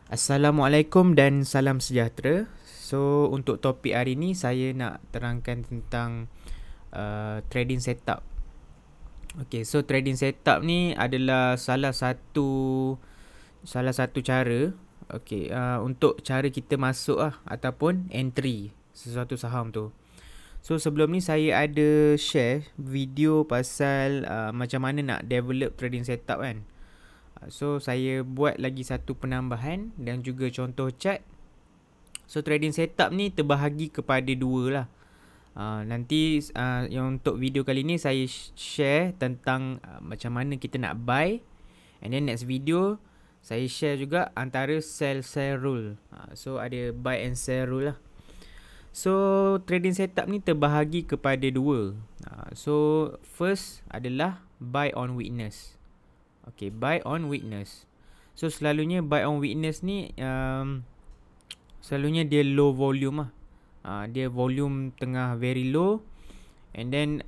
Assalamualaikum dan salam sejahtera. So, untuk topik hari ni saya nak terangkan tentang trading setup. Okay, so trading setup ni adalah salah satu cara untuk cara kita masuk ataupun entry sesuatu saham tu. So, sebelum ni saya ada share video pasal macam mana nak develop trading setup kan. So, saya buat lagi satu penambahan dan juga contoh chart. So, trading setup ni terbahagi kepada dua lah. Nanti yang untuk video kali ni saya share tentang macam mana kita nak buy. And then next video saya share juga antara sell rule. So, ada buy and sell rule lah. So, trading setup ni terbahagi kepada dua. So, first adalah buy on weakness. Okay, buy on weakness. So, selalunya buy on weakness ni selalunya dia low volume lah. Dia volume tengah very low. And then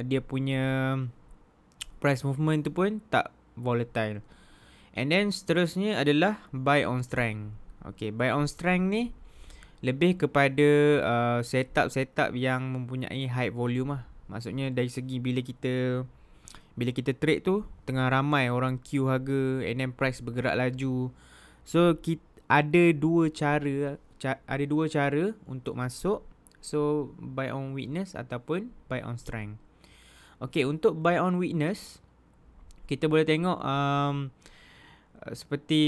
dia punya price movement tu pun tak volatile. And then seterusnya adalah buy on strength. Okay, buy on strength ni lebih kepada setup yang mempunyai high volume lah. Maksudnya dari segi bila kita trade tu tengah ramai orang queue harga and then price bergerak laju. So ada dua cara untuk masuk. So buy on weakness ataupun buy on strength. Okay, untuk buy on weakness kita boleh tengok seperti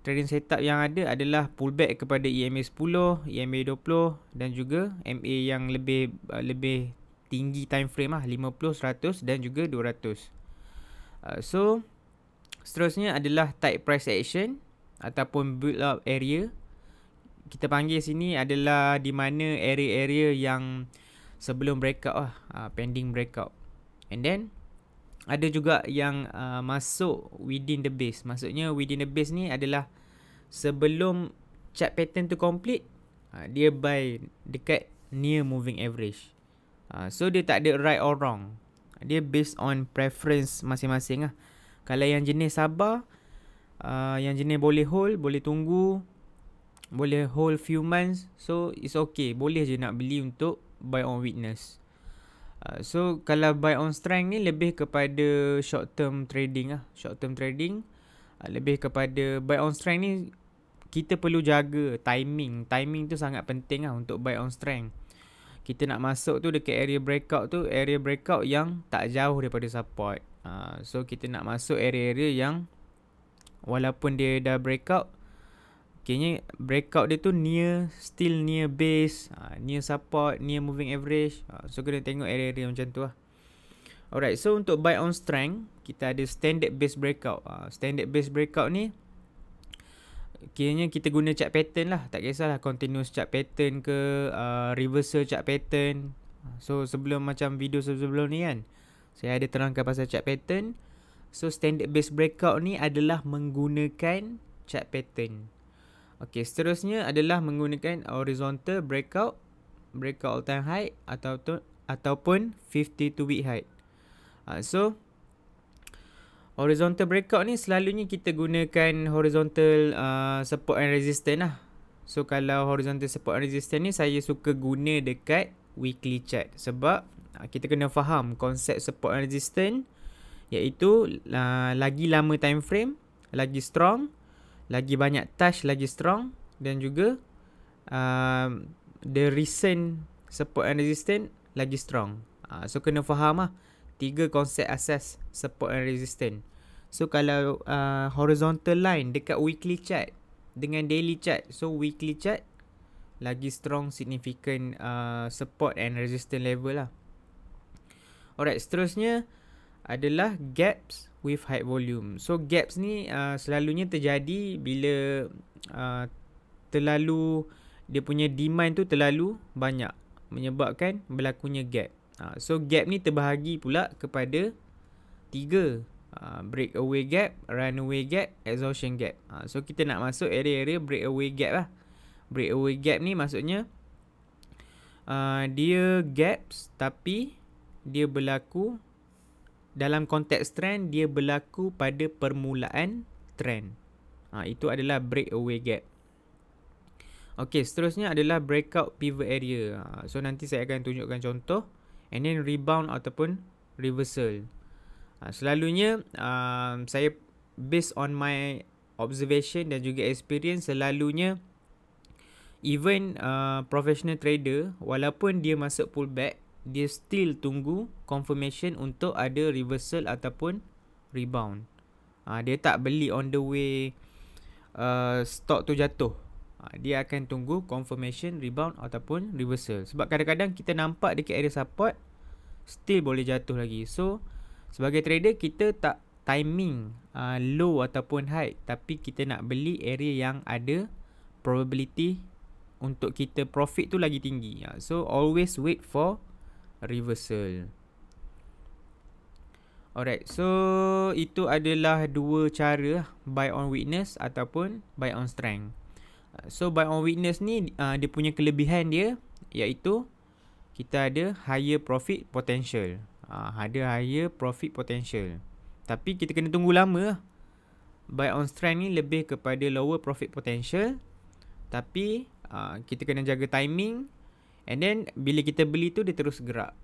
trading setup yang ada adalah pullback kepada EMA 10, EMA 20 dan juga MA yang lebih tinggi time frame 50, 100 dan juga 200. So seterusnya adalah tight price action ataupun build up area. Kita panggil sini adalah di mana area-area yang sebelum breakout pending breakout. And then ada juga yang masuk within the base. Maksudnya within the base ni adalah sebelum chart pattern tu complete, dia buy dekat near moving average. So dia tak ada right or wrong. Dia based on preference masing-masing . Kalau yang jenis sabar, yang jenis boleh hold, boleh tunggu, boleh hold few months, so it's okay, boleh je nak beli untuk buy on weakness. So kalau buy on strength ni lebih kepada short term trading . Short term trading lebih kepada buy on strength ni kita perlu jaga timing. Timing tu sangat penting untuk buy on strength. Kita nak masuk tu dekat area breakout yang tak jauh daripada support. So kita nak masuk area-area yang walaupun dia dah breakout, kayaknya breakout dia tu still near base, near support, near moving average. So kena tengok area-area macam tu . Alright, so untuk buy on strength kita ada standard base breakout. Standard base breakout ni kiranya kita guna chart pattern lah. Tak kisahlah continuous chart pattern ke reversal chart pattern. So sebelum macam video sebelum ni kan, saya ada terangkan pasal chart pattern. So standard base breakout ni adalah menggunakan chart pattern. Okay, seterusnya adalah menggunakan horizontal breakout all time high ataupun 52 week high. So horizontal breakout ni selalunya kita gunakan horizontal support and resistance . So kalau horizontal support and resistance ni saya suka guna dekat weekly chart sebab kita kena faham konsep support and resistance, iaitu lagi lama time frame lagi strong, lagi banyak touch lagi strong, dan juga the recent support and resistance lagi strong. So kena faham tiga konsep asas support and resistance. So kalau horizontal line dekat weekly chart dengan daily chart, so weekly chart lagi strong significant support and resistance level lah. Alright, seterusnya adalah gaps with high volume. So gaps ni selalunya terjadi bila dia punya demand tu terlalu banyak menyebabkan berlakunya gap. So gap ni terbahagi pula kepada tiga. Breakaway gap, runaway gap, exhaustion gap. So kita nak masuk area-area breakaway gap lah. Breakaway gap ni maksudnya dia gaps tapi dia berlaku dalam konteks trend, dia berlaku pada permulaan trend. Itu adalah breakaway gap. Okey, seterusnya adalah breakout pivot area. So nanti saya akan tunjukkan contoh. And then rebound ataupun reversal. Selalunya saya based on my observation dan juga experience, selalunya even professional trader, walaupun dia masuk pullback, dia still tunggu confirmation untuk ada reversal ataupun rebound. Dia tak beli on the way stock tu jatuh. Dia akan tunggu confirmation, rebound ataupun reversal. Sebab kadang-kadang kita nampak dekat area support, still boleh jatuh lagi. So sebagai trader, kita tak timing low ataupun high, tapi kita nak beli area yang ada probability untuk kita profit tu lagi tinggi. So always wait for reversal. Alright, so itu adalah dua cara, buy on weakness ataupun buy on strength. So buy on weakness ni dia punya kelebihan dia iaitu kita ada higher profit potential. Ada higher profit potential. Tapi kita kena tunggu lama. Buy on strength ni lebih kepada lower profit potential. Tapi kita kena jaga timing. And then bila kita beli tu dia terus gerak.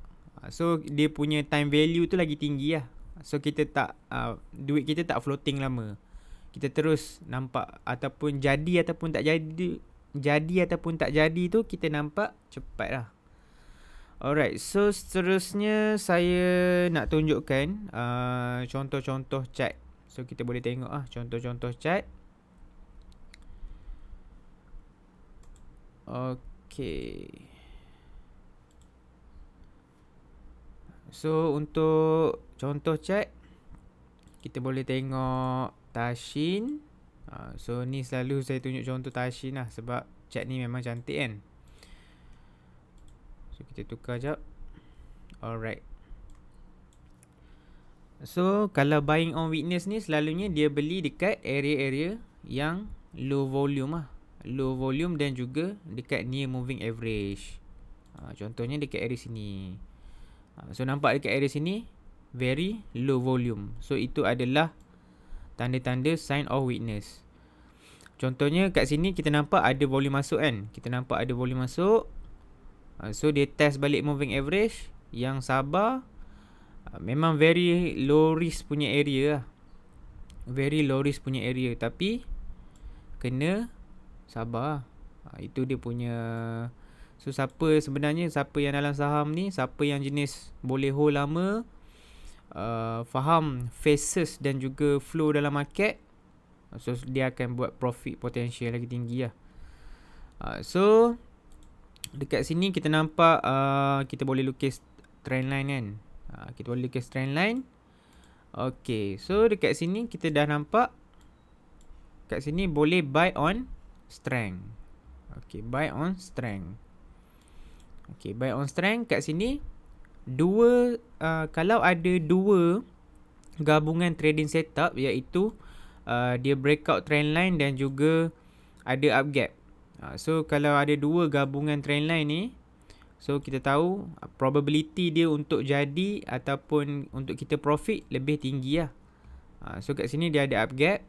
So dia punya time value tu lagi tinggi lah. So kita tak duit kita tak floating lama. Kita terus nampak ataupun jadi ataupun tak jadi. Jadi ataupun tak jadi tu kita nampak cepat lah. Alright, so seterusnya saya nak tunjukkan contoh-contoh chart. So kita boleh tengok contoh-contoh chart. Okay. So untuk contoh chart, kita boleh tengok Tasin. So ni selalu saya tunjuk contoh Tasin lah, sebab chart ni memang cantik kan. So kita tukar jap. Alright. So kalau buying on weakness ni, selalunya dia beli dekat area-area yang low volume lah. Low volume dan juga dekat near moving average. Contohnya dekat area sini. So nampak dekat area sini very low volume. So itu adalah tanda-tanda sign of weakness. Contohnya kat sini kita nampak ada volume masuk kan. Kita nampak ada volume masuk. So dia test balik moving average. Yang sabar. Memang very low risk punya area lah. Very low risk punya area. Tapi kena sabar. Itu dia punya. So siapa yang dalam saham ni, siapa yang jenis boleh hold lama, faham phases dan juga flow dalam market, so dia akan buat profit potential lagi tinggi lah. So dekat sini kita nampak kita boleh lukis trend line kan. Kita boleh lukis trend line. Okay, so dekat sini kita dah nampak. Kat sini boleh buy on strength. Okay, buy on strength. Okay, buy on strength kat sini. Kalau ada dua gabungan trading setup, iaitu dia breakout trend line dan juga ada up gap. So kalau ada dua gabungan trend line ni, so kita tahu probability dia untuk jadi ataupun untuk kita profit lebih tinggi lah. So kat sini dia ada up gap.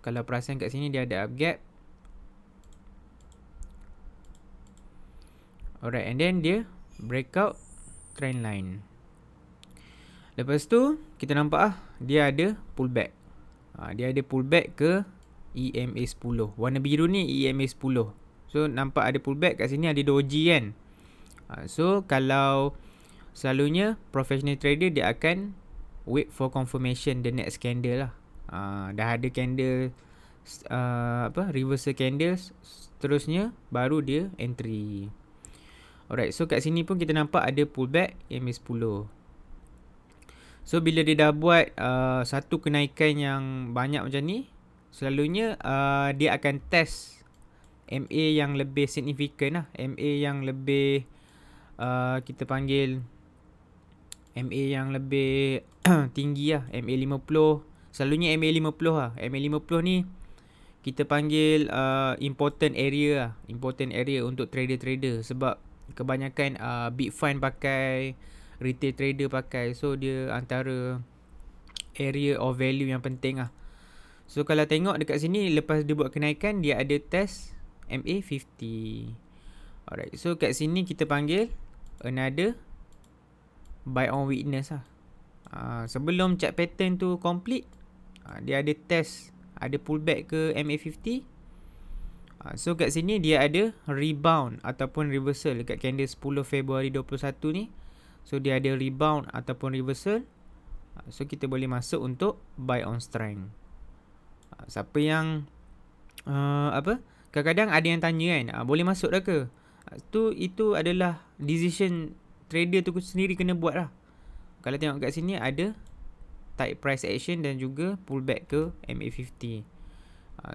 Kalau perasan kat sini dia ada up gap. Alright, and then dia breakout trend line. Lepas tu kita nampak dia ada pullback. Dia ada pullback ke EMA 10. Warna biru ni EMA 10. So nampak ada pullback kat sini, ada doji kan. So kalau selalunya professional trader dia akan wait for confirmation the next candle lah. Dah ada candle reversal candles, seterusnya baru dia entry. Alright, so kat sini pun kita nampak ada pullback EMA 10. So bila dia dah buat satu kenaikan yang banyak macam ni, selalunya dia akan test MA yang lebih signifikan lah. MA yang lebih kita panggil MA yang lebih tinggi lah. MA 50. Selalunya MA 50 lah. MA 50 ni kita panggil important area lah. Important area untuk trader-trader. Sebab kebanyakan big fund pakai, retail trader pakai. So dia antara area of value yang penting lah. So kalau tengok dekat sini, lepas dia buat kenaikan, dia ada test MA50. Alright, so kat sini kita panggil another buy on weakness lah. Sebelum chart pattern tu complete, dia ada test, ada pullback ke MA50. So kat sini dia ada rebound ataupun reversal dekat candle 10 Februari 21 ni. So dia ada rebound ataupun reversal. So kita boleh masuk untuk buy on strength. Siapa yang kadang-kadang ada yang tanya kan, boleh masuk dah ke? Itu adalah decision trader tu sendiri kena buat lah. Kalau tengok kat sini ada tight price action dan juga pullback ke MA50.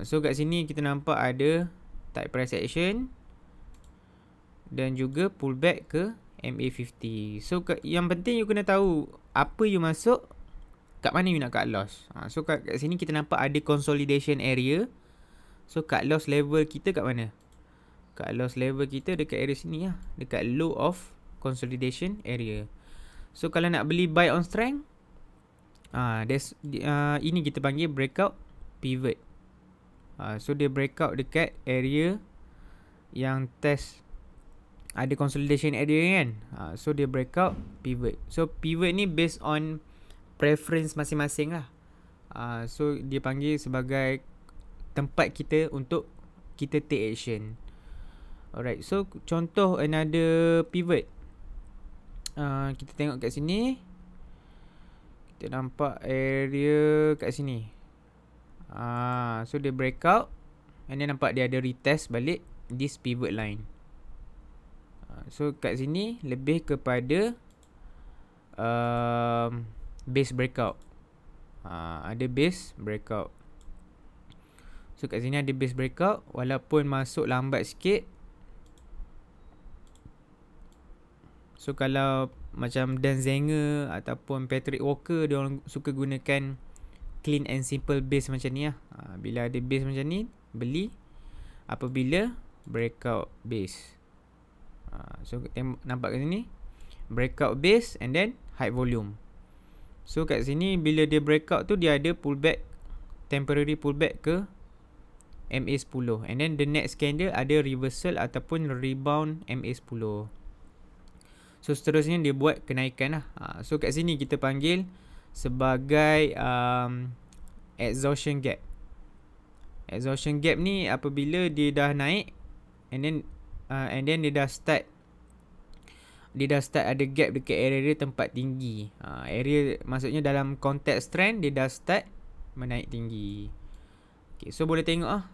So kat sini kita nampak ada tight price action dan juga pullback ke MA50. So yang penting you kena tahu apa you masuk, kat mana you nak cut loss. So kat sini kita nampak ada consolidation area. So cut loss level kita kat mana? Cut loss level kita dekat area sini lah, dekat low of consolidation area. So kalau nak beli buy on strength, ini kita panggil breakout pivot. So dia breakout dekat area yang test ada consolidation area kan. So dia breakout pivot. So pivot ni based on preference masing-masing lah. So dia panggil sebagai tempat kita untuk kita take action. Alright, so contoh another pivot. Kita tengok kat sini, kita nampak area kat sini. So dia breakout and then nampak dia ada retest balik this pivot line. So kat sini lebih kepada base breakout. Ada base breakout. So kat sini ada base breakout, walaupun masuk lambat sikit. So kalau macam Dan Zenger ataupun Patrick Walker, dia orang suka gunakan clean and simple base macam ni lah. Bila ada base macam ni, beli apabila breakout base. So nampak kat sini, breakout base and then high volume. So kat sini bila dia breakout tu, dia ada pullback, temporary pullback ke MA10, and then the next candle ada reversal ataupun rebound MA10. So seterusnya dia buat kenaikan lah. So kat sini kita panggil sebagai exhaustion gap. Exhaustion gap ni apabila dia dah naik and then dia dah start ada gap dekat area tempat tinggi. Area maksudnya dalam konteks trend dia dah start menaik tinggi. Okay, so boleh tengok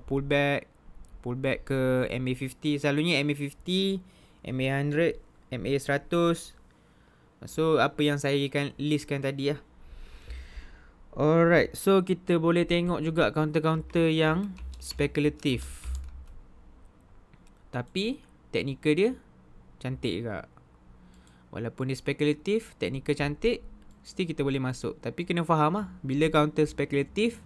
pullback ke MA50. Selalunya MA50, MA100, MA100. So apa yang saya akan listkan tadi lah. Alright, so kita boleh tengok juga counter-counter yang spekulatif, tapi teknikal dia cantik juga. Walaupun dia spekulatif, teknikal cantik, still kita boleh masuk. Tapi kena faham lah, bila counter spekulatif,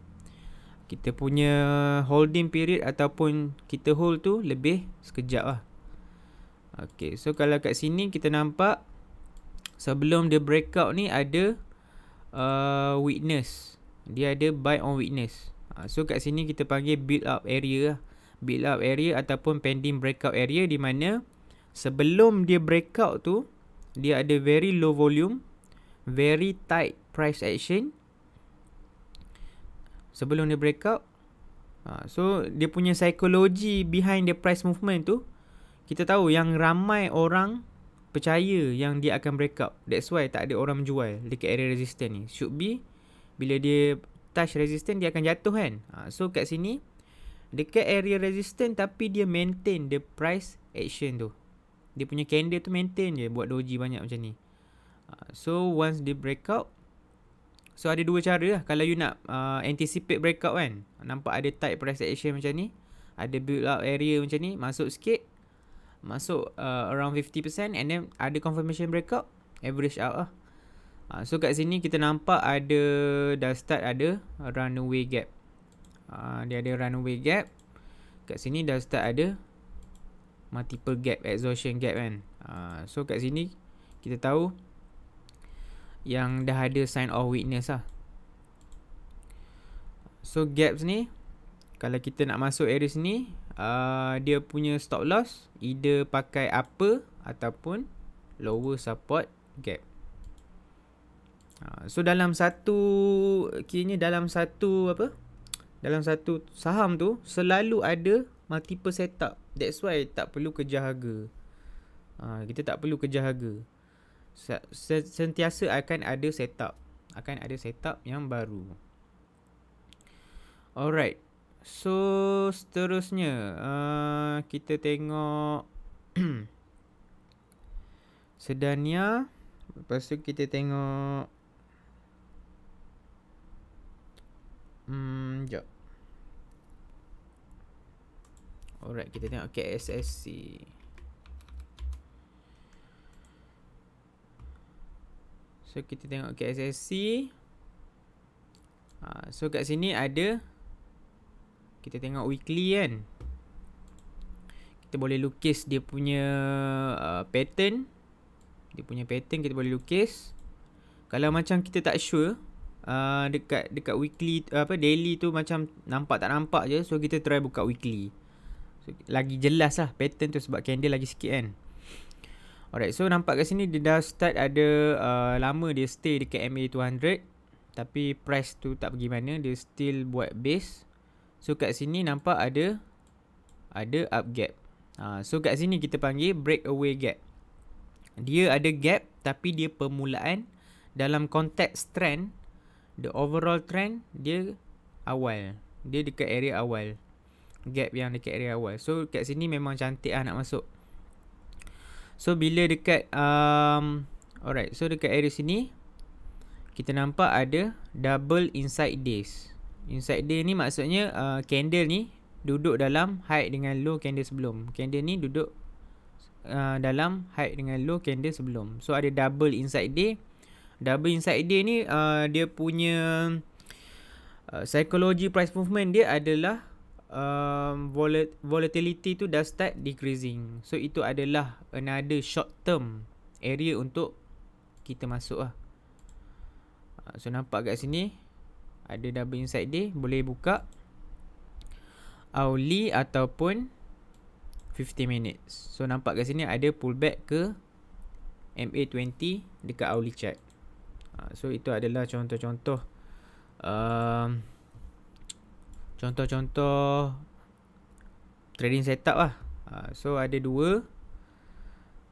kita punya holding period ataupun kita hold tu lebih sekejap lah. Okay, so kalau kat sini kita nampak sebelum dia breakout ni ada weakness. Dia ada buy on weakness. So kat sini kita panggil build up area lah. Build up area ataupun pending breakout area, di mana sebelum dia breakout tu dia ada very low volume, very tight price action sebelum dia breakout. So dia punya psikologi behind the price movement tu, kita tahu yang ramai orang percaya yang dia akan breakout. That's why tak ada orang menjual dekat area resistance ni. Should be bila dia touch resistance dia akan jatuh kan. So kat sini dekat area resistance tapi dia maintain the price action tu. Dia punya candle tu maintain je, buat doji banyak macam ni. So once dia breakout, so ada dua cara lah kalau you nak anticipate breakout kan. Nampak ada tight price action macam ni, ada build up area macam ni, masuk sikit, masuk around 50%, and then ada confirmation breakout, average out lah. So kat sini kita nampak ada dah start ada runaway gap. Dia ada runaway gap. Kat sini dah start ada multiple gap, exhaustion gap kan. So kat sini kita tahu yang dah ada sign of weakness lah. So gaps ni, kalau kita nak masuk area sini, dia punya stop loss either pakai upper ataupun lower support gap. So dalam satu, kiranya dalam satu saham tu selalu ada multiple setup. That's why tak perlu kejar harga. Kita tak perlu kejar harga. Sentiasa akan ada setup yang baru. Alright. So seterusnya kita tengok Sedania. Lepas tu kita tengok Sekejap. Alright, kita tengok KSSC. So kita tengok KSSC. So kat sini ada, kita tengok weekly kan. Kita boleh lukis dia punya pattern. Dia punya pattern kita boleh lukis. Kalau macam kita tak sure, dekat weekly daily tu macam nampak tak nampak je, so kita try buka weekly. So, lagi jelas lah pattern tu sebab candle lagi sikit kan. Alright, so nampak kat sini dia dah start ada lama dia stay dekat MA 200, tapi price tu tak pergi mana, dia still buat base. So kat sini nampak ada up gap. So kat sini kita panggil breakaway gap. Dia ada gap tapi dia permulaan. Dalam konteks trend, the overall trend dia awal. Dia dekat area awal. Gap yang dekat area awal. So kat sini memang cantik lah nak masuk. So bila dekat alright, so dekat area sini kita nampak ada double inside days. Inside day ni maksudnya candle ni duduk dalam high dengan low candle sebelum. Candle ni duduk dalam high dengan low candle sebelum. So ada double inside day. Double inside day ni dia punya psychology price movement dia adalah volatility tu dah start decreasing. So itu adalah another short term area untuk kita masuk lah. So nampak kat sini ada double inside day, boleh buka hourly ataupun 50 minutes. So nampak kat sini ada pullback ke MA20 dekat hourly chart. So itu adalah contoh-contoh trading setup lah. So ada dua.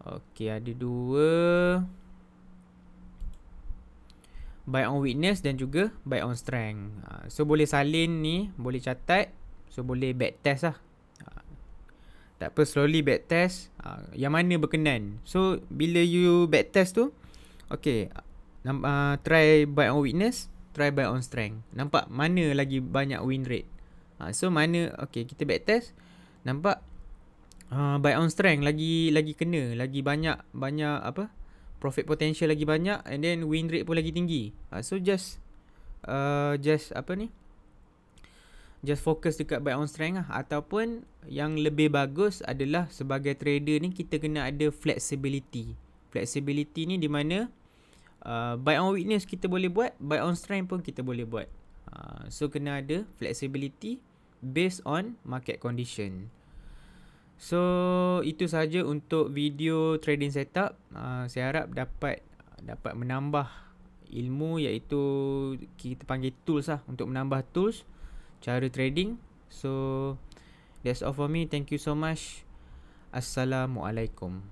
Okay, ada dua, buy on weakness dan juga buy on strength. So boleh salin ni, boleh catat. So boleh back test lah. Tak apa, slowly back test yang mana berkenan. So bila you back test tu, okay, try buy on weakness, try buy on strength. Nampak mana lagi banyak win rate. So mana, okay, kita back test, nampak buy on strength lagi kena, lagi banyak apa, profit potential lagi banyak, and then win rate pun lagi tinggi. So just apa ni, just fokus dekat buy on strength lah. Ataupun yang lebih bagus adalah sebagai trader ni kita kena ada flexibility. Flexibility ni di mana buy on weakness kita boleh buat, buy on strength pun kita boleh buat. So kena ada flexibility based on market condition. So itu sahaja untuk video trading setup. Saya harap dapat menambah ilmu, iaitu kita panggil tools lah, untuk menambah tools cara trading. So that's all for me. Thank you so much. Assalamualaikum.